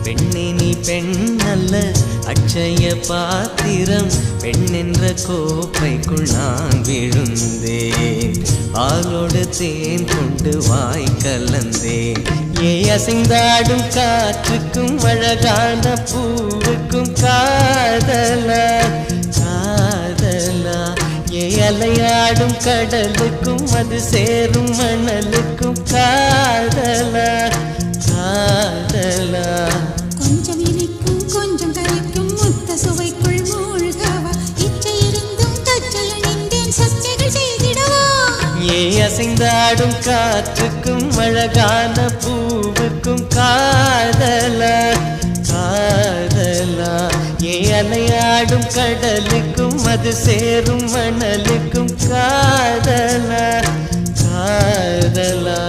பெண்ணே நீ பெண்ணல்ல அட்சய பாத்திரம், பெண்ணென்ற கோப்பைக்குள் நான் விழுந்தேன், பாலோடு தேன் கொண்டு வாய் கலந்தேன். ஏ அசைந்தாடும் காற்றுக்கும் அழகான பூவுக்கும் காதலா காதலா, ஏ அலையாடும் கடலுக்கும் அது சேரும் மணலுக்கும் காதலா காதலா. கொஞ்சம் இனிக்கும் கொஞ்சம் கரைக்கும் முத்த சுவைக்குள் மூழ்கவா, இச்சை இருந்தும் தச்சையில் நின்றேன் சச்சைகள் செய்திடவா. ஏ அசைந்தாடும் காற்றுக்கும் அழகான பூவுக்கும் காதலா காதலா, ஏ அலையாடும் கடலுக்கும் அது சேரும் மணலுக்கும் காதலா காதலா.